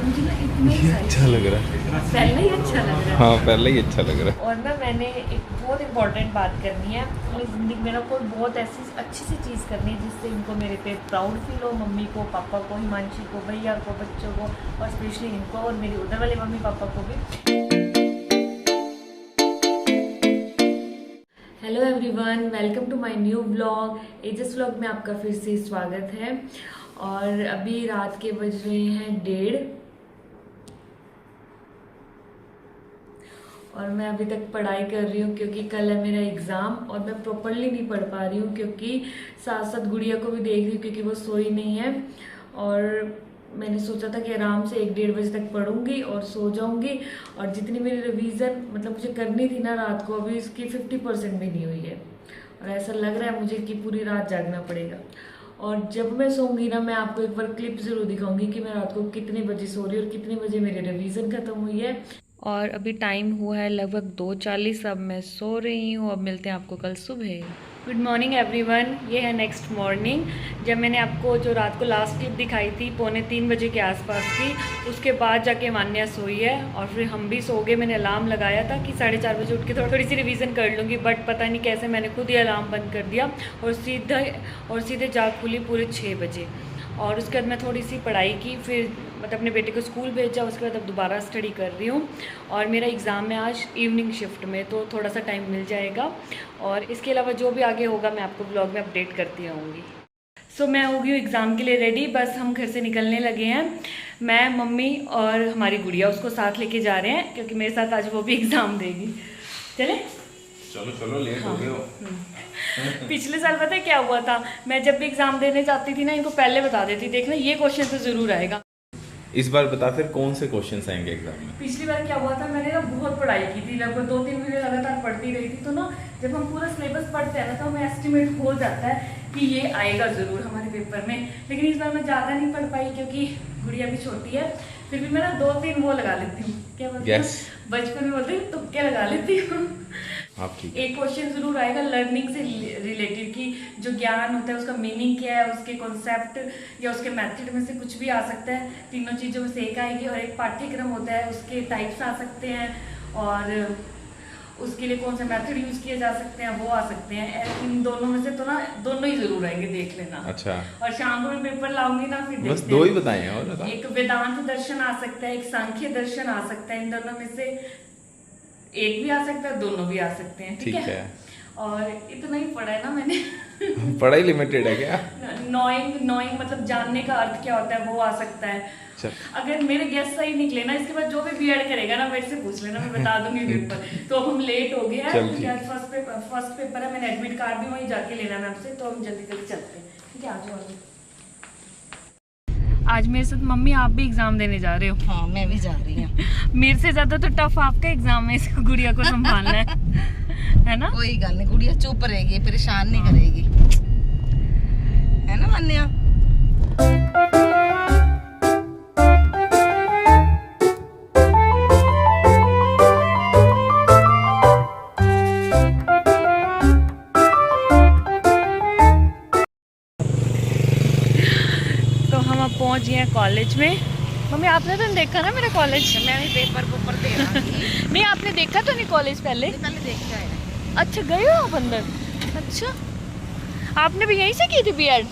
मुझे ना इतना ये अच्छा लग रहा है। पहले ही अच्छा लग रहा है। हाँ पहले ही अच्छा लग रहा है। और ना मैंने एक बहुत इंपॉर्टेंट बात करनी है अपनी ज़िंदगी में ना, कोई बहुत ऐसी अच्छी सी चीज़ करनी है जिससे इनको मेरे पे प्राउड फील हो, मम्मी को, पापा को, हिमांशी को, भैया को, बच्चों को, और स्पेशली इनको और मेरी उधर वाले मम्मी पापा को भी। Hello everyone, welcome to my new blog. एजस व्लॉग में आपका फिर से स्वागत है। और अभी रात के बज रहे हैं 1:30 और मैं अभी तक पढ़ाई कर रही हूँ क्योंकि कल है मेरा एग्ज़ाम और मैं प्रॉपरली नहीं पढ़ पा रही हूँ क्योंकि साथ साथ गुड़िया को भी देख रही हूँ क्योंकि वो सोई नहीं है। और मैंने सोचा था कि आराम से 1-1:30 बजे तक पढ़ूंगी और सो जाऊंगी। और जितनी मेरी रिवीजन मतलब मुझे करनी थी ना रात को, अभी इसकी 50% भी नहीं हुई है। और ऐसा लग रहा है मुझे कि पूरी रात जागना पड़ेगा। और जब मैं सोऊंगी ना, मैं आपको एक बार क्लिप ज़रूर दिखाऊंगी कि मैं रात को कितने बजे सो रही हूँ और कितने बजे मेरी रिवीजन ख़त्म हुई है। और अभी टाइम हुआ है लगभग 2:40। अब मैं सो रही हूँ। अब मिलते हैं आपको कल सुबह। गुड मॉर्निंग एवरीवन, ये है नेक्स्ट मॉर्निंग। जब मैंने आपको जो रात को लास्ट क्लिप दिखाई थी 2:45 बजे के आसपास की, उसके बाद जाके मान्या सोई है और फिर हम भी सो गए। मैंने अलार्म लगाया था कि 4:30 बजे उठ के थोड़ी सी रिवीजन कर लूँगी, बट पता नहीं कैसे मैंने खुद ही अलार्म बंद कर दिया और सीधे जाग खुली पूरे 6 बजे। और उसके बाद मैं थोड़ी सी पढ़ाई की, फिर मतलब अपने बेटे को स्कूल भेजा। उसके बाद अब दोबारा स्टडी कर रही हूँ और मेरा एग्ज़ाम है आज इवनिंग शिफ्ट में, तो थोड़ा सा टाइम मिल जाएगा। और इसके अलावा जो भी आगे होगा मैं आपको ब्लॉग में अपडेट करती रहूँगी। सो मैं हो गई हूँ एग्ज़ाम के लिए रेडी, बस हम घर से निकलने लगे हैं। मैं, मम्मी और हमारी गुड़िया उसको साथ लेके जा रहे हैं क्योंकि मेरे साथ आज वो भी एग्ज़ाम देगी। चले चलो चलो, लेट हो गए हो। पिछले साल पता है क्या हुआ था, मैं जब भी एग्ज़ाम देने जाती थी ना, इनको पहले बता देती, देखना ये क्वेश्चन तो ज़रूर आएगा। इस बार बता फिर कौन से क्वेश्चंस आएंगे एग्जाम में। पिछली बार क्या हुआ था, मैंने ना बहुत पढ़ाई की थी, लगभग 2-3 महीने लगातार पढ़ती रही थी। तो ना जब हम पूरा सिलेबस पढ़ते हैं ना तो हमें एस्टिमेट हो जाता है कि ये आएगा ज़रूर हमारे पेपर में। लेकिन इस बार मैं ज़्यादा नहीं पढ़ पाई क्योंकि गुड़िया भी छोटी है। फिर भी मैं ना 2-3 वो लगा लेती हूँ, क्या बोलते हैं, बचपन में बोलते हैं तुक्के लगा लेती हूँ। एक क्वेश्चन जरूर आएगा लर्निंग से रिलेटेड कि जो ज्ञान होता है उसका मीनिंग क्या है, उसके कॉन्सेप्ट या उसके मेथड में से कुछ भी आ सकता है। तीनों चीज़ों में से एक आएगी। और एक पाठ्यक्रम होता है, उसके टाइप्स आ सकते हैं और उसके लिए कौन सा मेथड यूज किए जा सकते हैं वो आ सकते हैं। इन दोनों में से तो ना दोनों ही जरूर आएंगे, देख लेना। अच्छा। और शाम को मैं पेपर लाऊंगी ना, फिर बस 2 ही बताए हैं और एक वेदांत दर्शन आ सकता है, एक सांख्य दर्शन आ सकता है। इन दोनों में से एक भी आ सकता है, दोनों भी आ सकते हैं। ठीक है। और इतना ही पढ़ा है ना मैंने। पढ़ाई लिमिटेड है क्या? नोइंग मतलब जानने का अर्थ क्या होता है वो आ सकता है। अगर मेरे गेस सही निकले ना, इसके बाद जो भी बीएड करेगा ना मेरे से पूछ लेना, मैं बता दूंगी पेपर। तो अब हम लेट हो गए हैं, फर्स्ट पेपर है, मैंने एडमिट कार्ड भी वहीं जाके लेना है आपसे, तो हम जल्दी जल्दी चलते हैं। ठीक है, आ जाओ। आज मेरे साथ मम्मी आप भी एग्जाम देने जा रहे हो? हाँ, मैं भी जा रही हूँ। मेरे से ज्यादा तो टफ आपका एग्जाम है, इसको गुड़िया को संभालना है ना? कोई गल नहीं, गुड़िया चुप रहेगी, परेशान नहीं करेगी, है ना मान्या? तो हम अब पहुंच गए हैं कॉलेज में। मम्मी आपने तो नहीं देखा ना मेरा कॉलेज? मैंने पेपर ऊपर दे रहा नहीं, आपने देखा तो नहीं कॉलेज पहले? देख के आया। अच्छा, गए हो आप अंदर? अच्छा, आपने भी यहीं से की थी बीएड?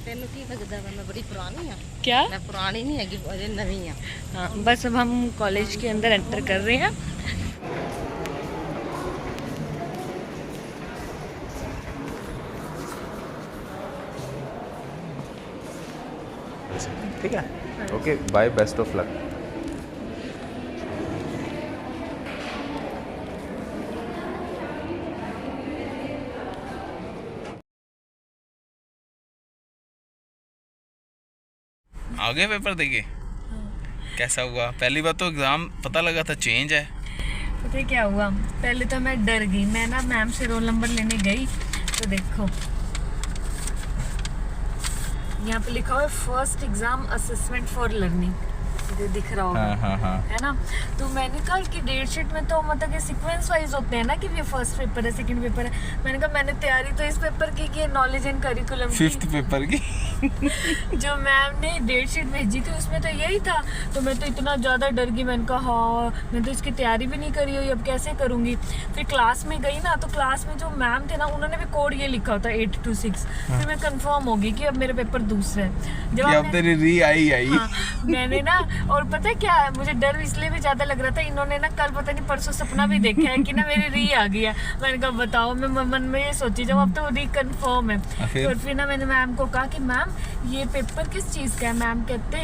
तेनू की लगदा है मैं बड़ी पुरानी हां? क्या? मैं पुरानी नहीं हैगी, अजे नवी हां। हाँ, बस अब हम कॉलेज के अंदर एंटर कर रहे हैं। ठीक है, okay bye, best of luck. आगे पेपर देंगे। कैसा हुआ? पहली बार तो एग्जाम पता लगा था चेंज है। पता है क्या हुआ, पहले तो मैं डर गई। मैं ना मैम से रोल नंबर लेने गई तो देखो यहाँ पे लिखा हुआ है first exam assessment for learning. जो दिख रहा होगा, हाँ। है ना। तो मैंने कहा कि डेट शीट में तो मतलब कि सीक्वेंस वाइज होते हैं ना, कि ये फर्स्ट पेपर है, सेकंड पेपर है। मैंने कहा मैंने तैयारी तो इस पेपर की है, नॉलेज एंड करिकुलम की। 5th पेपर की जो मैम ने डेट शीट भेजी थी उसमें तो यही था। तो मैं तो इतना ज़्यादा डर गई, मैंने कहा हाँ मैं तो इसकी तैयारी भी नहीं करी हुई, अब कैसे करूँगी। फिर क्लास में गई ना, तो क्लास में जो मैम थे ना, उन्होंने भी कोड ये लिखा होता 826। फिर मैं कंफर्म होगी कि अब मेरे पेपर दूसरे हैं। जब अब तेरी री आई हाँ, मैंने ना, और पता है क्या है, मुझे डर इसलिए भी ज्यादा लग रहा था, इन्होंने ना कल पता नहीं परसों सपना भी देखा है कि ना मेरी री आ गई है। मैंने कहा बताओ, मैं मन में ये सोची जब अब तो री कंफर्म है। तो फिर ना मैंने मैम को कहा कि मैम ये पेपर किस चीज़ का है। मैम कहते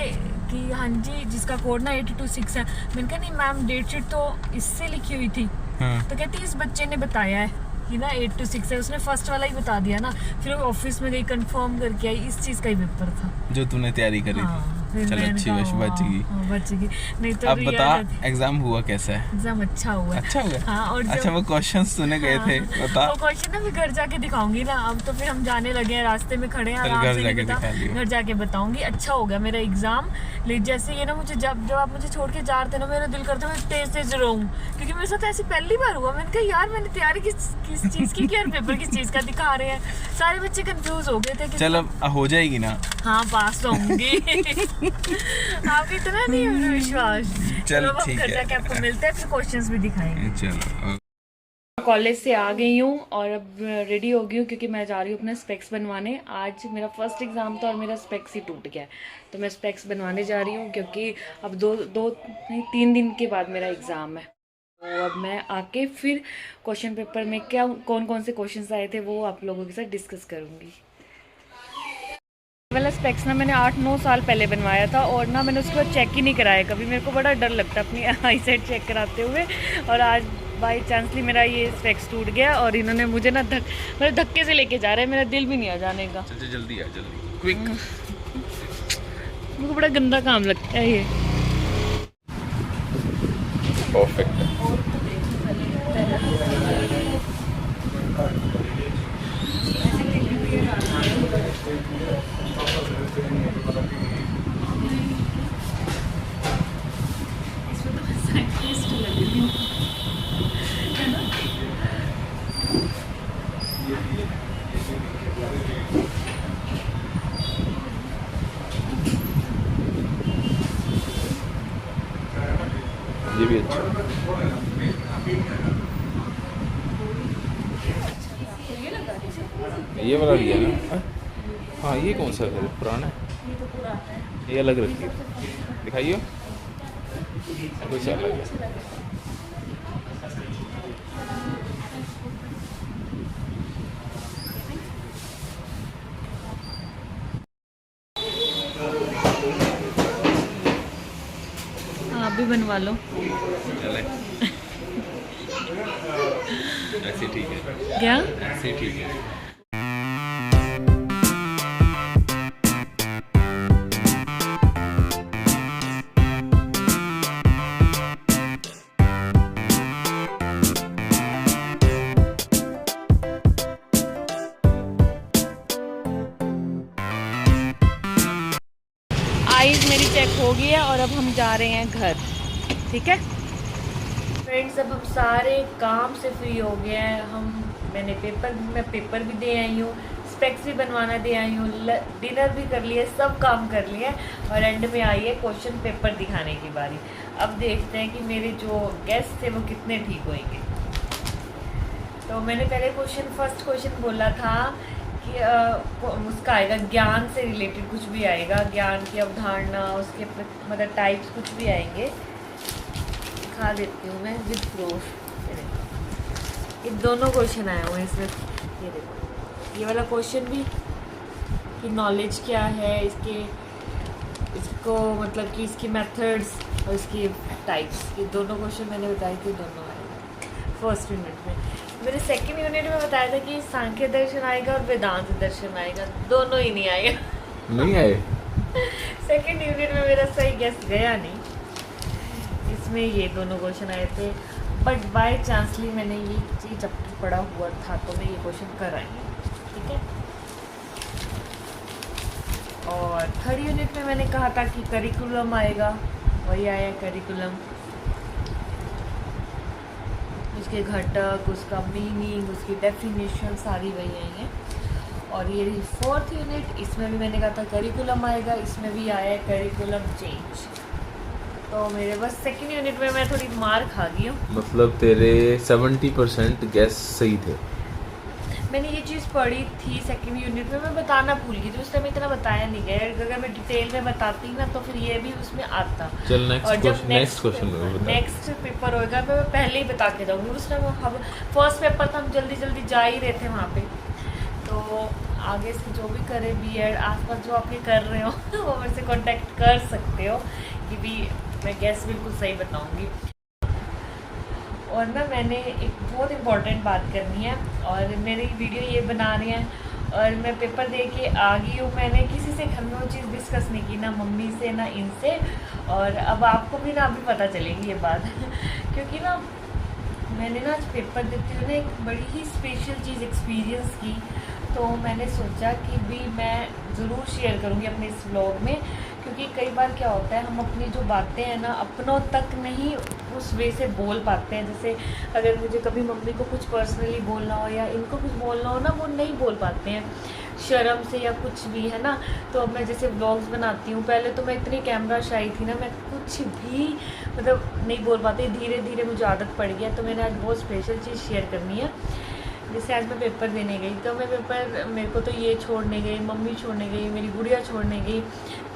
कि हाँ जी जिसका कोड ना 826 है। मैंने कहा नहीं मैम डेट शीट तो इससे लिखी हुई थी। तो कहती इस बच्चे ने बताया है कि ना 826 है, उसने फर्स्ट वाला ही बता दिया ना। फिर ऑफिस में गई कंफर्म करके आई, इस चीज़ का ही पेपर था जो तूने तैयारी करी थी। चल अच्छी बच गई। नहीं तो अब बता एग्जाम हुआ कैसा है? एग्जाम अच्छा हुआ। अच्छा हुआ? हाँ, और अच्छा वो क्वेश्चंस तूने गए थे, बता। वो क्वेश्चन ना मैं घर जाके दिखाऊंगी ना। अब तो फिर हम जाने लगे हैं, रास्ते में खड़े हैं, आराम से घर जाके बताऊंगी। अच्छा हो गया मेरा एग्जाम। लेकिन जैसे ये ना मुझे जब आप मुझे छोड़ के जा रहे थे ना, मेरा दिल करता है तेज तेज रोऊं, क्योंकि मेरे साथ ऐसी पहली बार हुआ। मैंने कहा यार मैंने तैयारी किस चीज की, यार पेपर किस चीज का दिखा रहे हैं। सारे बच्चे कंफ्यूज हो गए थे। चल अब हो जाएगी ना? हाँ पास तो होंगे। आप इतना नहीं है विश्वास। चल ठीक है, घर जाके आपको मिलते हैं, फिर क्वेश्चंस भी दिखाएंगे। चलो कॉलेज से आ गई हूँ और अब रेडी हो गई हूँ, क्योंकि मैं जा रही हूँ अपने स्पेक्स बनवाने। आज मेरा फर्स्ट एग्ज़ाम था और मेरा स्पेक्स ही टूट गया है, तो मैं स्पेक्स बनवाने जा रही हूँ, क्योंकि अब 3 दिन के बाद मेरा एग्ज़ाम है। तो अब मैं आके फिर क्वेश्चन पेपर में क्या कौन कौन से क्वेश्चंस आए थे वो आप लोगों के साथ डिस्कस करूँगी। वाला स्पेक्स ना मैंने 8-9 साल पहले बनवाया था, और ना मैंने उसके बाद चेक ही नहीं कराया कभी। मेरे को बड़ा डर लगता है अपनी आई साइट चेक कराते हुए, और आज बाई चांसली मेरा ये स्पेक्स टूट गया और इन्होंने मुझे ना मेरे धक्के से लेके जा रहे हैं। मेरा दिल भी नहीं आ जाने का। चल जल्दी आ, जल्दी क्विक। मुझे बड़ा गंदा काम लगता है ये। परफेक्ट। ये भी अच्छा। ये वाला लिया ना? हाँ ये कौन सा है? पुराना है, ये अलग रखिए, दिखाइए कुछ अलग है। आप भी बनवा लो। चले ऐसे ठीक है क्या? ऐसे ठीक है। आइज़ मेरी चेक हो गई है और अब हम जा रहे हैं घर, ठीक है फ्रेंड्स। अब हम सारे काम से फ्री हो गए हैं। मैं पेपर भी दे आई हूँ, स्पेक्स भी बनवाना दे आई हूँ, डिनर भी कर लिया, सब काम कर लिया, और एंड में आई है क्वेश्चन पेपर दिखाने की बारी। अब देखते हैं कि मेरे जो गेस्ट थे वो कितने ठीक होंगे। तो मैंने पहले फर्स्ट क्वेश्चन बोला था कि उसका आएगा ज्ञान से रिलेटेड, कुछ भी आएगा, ज्ञान की अवधारणा, उसके मतलब टाइप्स कुछ भी आएंगे। दिखा देती हूँ मैं विद प्रूफ। ये दोनों क्वेश्चन आए हुए हैं इसमें। ये देखो, ये वाला क्वेश्चन भी कि नॉलेज क्या है, इसको मतलब कि इसकी मेथड्स और इसकी टाइप्स, ये दोनों क्वेश्चन मैंने बताए थे, दोनों आए फर्स्ट यूनिट में। मेरे सेकंड यूनिट में बताया था कि सांख्य दर्शन आएगा और वेदांत दर्शन आएगा, दोनों ही नहीं आएगा। नहीं आए। सेकंड यूनिट में मेरा सही गेस गया नहीं, इसमें ये दोनों क्वेश्चन आए थे। बट बाय चांसली मैंने ये चैप्टर पढ़ा हुआ था, तो मैं ये क्वेश्चन कर आई हूँ, ठीक है। और थर्ड यूनिट में मैंने कहा था कि करिकुलम आएगा, वही आया करिकुलम, उसके घटक, उसका मीनिंग, उसकी डेफिनेशन सारी वही आई है। और ये रही 4th यूनिट, इसमें भी मैंने कहा था करिकुलम आएगा, इसमें भी आया है करिकुलम चेंज। तो मेरे बस 2nd यूनिट में मैं थोड़ी मार खा गई हूँ। मतलब तेरे 70% गैस सही थे। मैंने ये चीज़ पढ़ी थी 2nd यूनिट में, मैं बताना भूल गई थी, उस टाइम इतना बताया नहीं गया। अगर मैं डिटेल में बताती ना तो फिर ये भी उसमें आता। चल और जब नेक्स्ट क्वेश्चन बता। नेक्स्ट पेपर होएगा मैं पहले ही बता के जाऊँगी। उस टाइम हम फर्स्ट पेपर था, हम जल्दी जल्दी जा ही रहे थे वहाँ पे। तो आगे से जो भी करे बीएड, आसपास जो आपके कर रहे हो वो मेरे से कांटेक्ट कर सकते हो कि भी मैं गैस बिल्कुल सही बताऊँगी। और ना मैंने एक बहुत इम्पॉर्टेंट बात करनी है, और मेरी वीडियो ये बना रही हैं और मैं पेपर दे के आ गई हूँ। मैंने किसी से घर में वो चीज़ डिस्कस नहीं की, ना मम्मी से ना इनसे। और अब आपको भी ना अभी पता चलेगी ये बात क्योंकि ना मैंने ना आज पेपर देते हुए ना एक बड़ी ही स्पेशल चीज़ एक्सपीरियंस की। तो मैंने सोचा कि भी मैं ज़रूर शेयर करूँगी अपने इस व्लॉग में, क्योंकि कई बार क्या होता है हम अपनी जो बातें हैं ना अपनों तक नहीं उस वे से बोल पाते हैं। जैसे अगर मुझे कभी मम्मी को कुछ पर्सनली बोलना हो या इनको कुछ बोलना हो ना, वो नहीं बोल पाते हैं शर्म से या कुछ भी, है ना। तो अब मैं जैसे व्लॉग्स बनाती हूँ, पहले तो मैं इतनी कैमरा शाई थी ना, मैं कुछ भी मतलब नहीं बोल पाती। धीरे धीरे मुझे आदत पड़ गया। तो मैंने आज बहुत स्पेशल चीज़ शेयर करनी है। जैसे आज मैं पेपर देने गई, तो मैं पेपर, मेरे को तो ये छोड़ने गई, मम्मी छोड़ने गई, मेरी गुड़िया छोड़ने गई।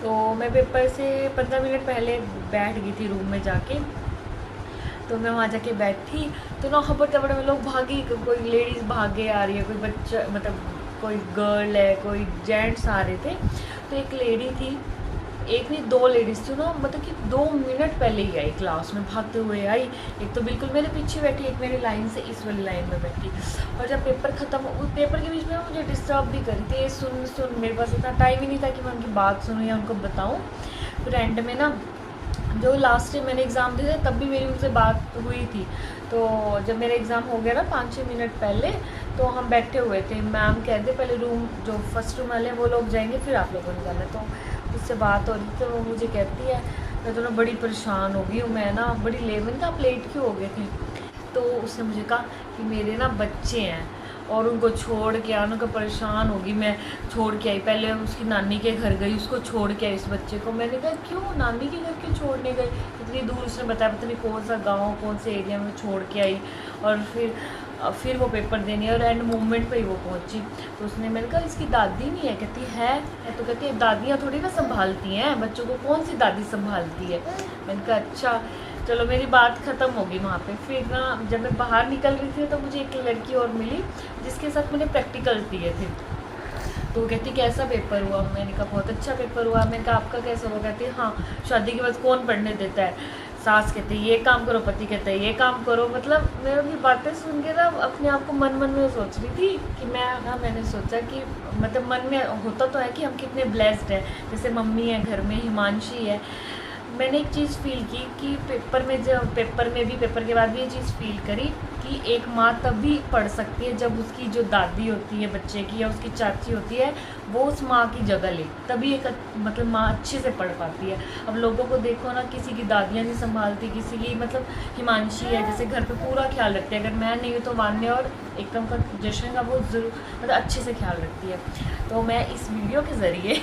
तो मैं पेपर से 15 मिनट पहले बैठ गई थी रूम में जाके। तो मैं वहाँ जाके बैठी तो ना खबर तबड़ में लोग भागी, कोई लेडीज़ भागे आ रही है, कोई बच्चा मतलब कोई गर्ल है, कोई जेंट्स आ रहे थे। तो एक लेडी थी, एक नहीं 2 लेडीज़ थी ना, मतलब कि 2 मिनट पहले ही आई, क्लास में भागते हुए आई। एक तो बिल्कुल मेरे पीछे बैठी, एक मेरी लाइन से इस वाली लाइन में बैठी। और जब पेपर ख़त्म, उस पेपर के बीच में मुझे डिस्टर्ब भी करी थी, सुन मेरे पास इतना टाइम ही नहीं था कि मैं उनकी बात सुनूँ या उनको बताऊँ। फिर एंड में ना जो लास्ट टाइम मैंने एग्ज़ाम दिए थे तब भी मेरी उनसे बात हुई थी। तो जब मेरा एग्ज़ाम हो गया ना 5-6 मिनट पहले, तो हम बैठे हुए थे। मैम कहते पहले रूम जो फर्स्ट रूम वाले हैं वो लोग जाएंगे, फिर आप लोगों ने जाना। तो उससे बात हो रही थी, तो वो मुझे कहती है, मैं तो ना बड़ी परेशान हो गई हूँ, मैं ना बड़ी लेट, आप लेट क्यों हो गए थे। तो उसने मुझे कहा कि मेरे ना बच्चे हैं और उनको छोड़ के आना का परेशान होगी। मैं छोड़ के आई, पहले उसकी नानी के घर गई, उसको छोड़ के आई इस बच्चे को। मैंने कहा क्यों नानी के घर क्यों छोड़ने गई, इतनी दूर। उसने बताया पता नहीं कौन सा गांव, कौन से एरिया में छोड़ के आई। और फिर वो पेपर देने और एंड मोमेंट पे ही वो पहुंची। तो उसने, मैंने कहा इसकी दादी नहीं है, कहती है। तो कहती है दादियाँ थोड़ी ना संभालती हैं बच्चों को, कौन सी दादी संभालती है। मैंने कहा अच्छा चलो, मेरी बात ख़त्म होगी वहाँ पे। फिर ना जब मैं बाहर निकल रही थी तो मुझे एक लड़की और मिली जिसके साथ मैंने प्रैक्टिकल दिए थे। तो वो कहती कैसा पेपर हुआ, मैंने कहा बहुत अच्छा पेपर हुआ। मैंने कहा आपका कैसा हुआ, कहती हाँ शादी के बाद कौन पढ़ने देता है, सास कहते ये काम करो, पति कहता है ये काम करो। मतलब मैं उनकी बातें सुन के ना अपने आप को मन में सोच रही थी कि मैंने सोचा कि मतलब मन में होता तो है कि हम कितने ब्लेस्ड हैं। जैसे मम्मी है घर में, हिमांशी है। मैंने एक चीज़ फील की कि पेपर के बाद भी ये चीज़ फील करी कि एक माँ तब भी पढ़ सकती है जब उसकी जो दादी होती है बच्चे की या उसकी चाची होती है वो उस माँ की जगह ले, तभी एक मतलब माँ अच्छे से पढ़ पाती है। अब लोगों को देखो ना, किसी की दादियाँ नहीं संभालती, किसी की मतलब हिमांशी है जैसे घर पे पूरा ख्याल रखती है। अगर मैं नहीं हूँ तो वान्य और एकदम का जश्न का वो ज़रूर मतलब अच्छे से ख्याल रखती है। तो मैं इस वीडियो के ज़रिए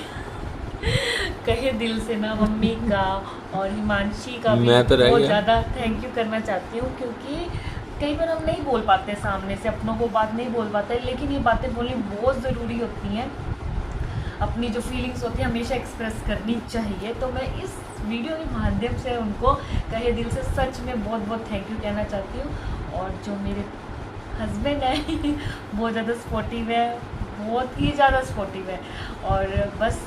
कहे दिल से ना मम्मी का और हिमांशी का भी बहुत ज़्यादा थैंक यू करना चाहती हूँ, क्योंकि कई बार हम नहीं बोल पाते सामने से, अपनों को बात नहीं बोल पाते, लेकिन ये बातें बोलनी बहुत ज़रूरी होती हैं। अपनी जो फीलिंग्स होती है हमेशा एक्सप्रेस करनी चाहिए। तो मैं इस वीडियो के माध्यम से उनको कहे दिल से सच में बहुत बहुत थैंक यू कहना चाहती हूँ। और जो मेरे हस्बैंड है बहुत ज़्यादा सपोर्टिव है, बहुत ही ज़्यादा सपोर्टिव है। और बस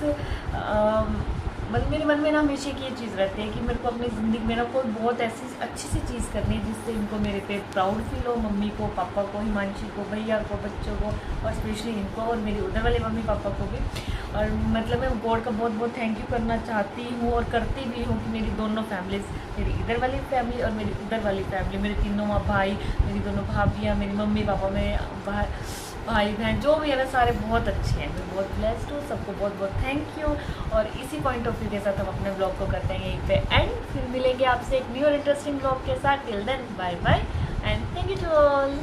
मतलब मेरे मन में ना हमेशा की ये चीज़ रहती है कि मेरे को अपनी ज़िंदगी में ना कोई बहुत ऐसी अच्छी सी चीज़ करनी है जिससे इनको मेरे पे प्राउड फील हो, मम्मी को, पापा को, हिमांशी को, भैया को, बच्चों को और स्पेशली इनको और मेरे उधर वाले मम्मी पापा को भी। और मतलब मैं गॉड का बहुत बहुत थैंक यू करना चाहती हूँ और करती भी हूँ कि मेरी दोनों फैमिलीज़, मेरी इधर वाली फैमिली और मेरी उधर वाली फैमिली, मेरे तीनों भाई, मेरी दोनों भाभियाँ, मेरी मम्मी पापा, मेरे भाई बहन जो भी है ना सारे बहुत अच्छे हैं, मैं बहुत ब्लेस्ड हूँ, सबको बहुत बहुत थैंक यू। और इसी पॉइंट ऑफ व्यू के साथ हम अपने ब्लॉग को करते हैं यहीं पे एंड, फिर मिलेंगे आपसे एक न्यू और इंटरेस्टिंग ब्लॉग के साथ। Till then bye bye and thank you to all.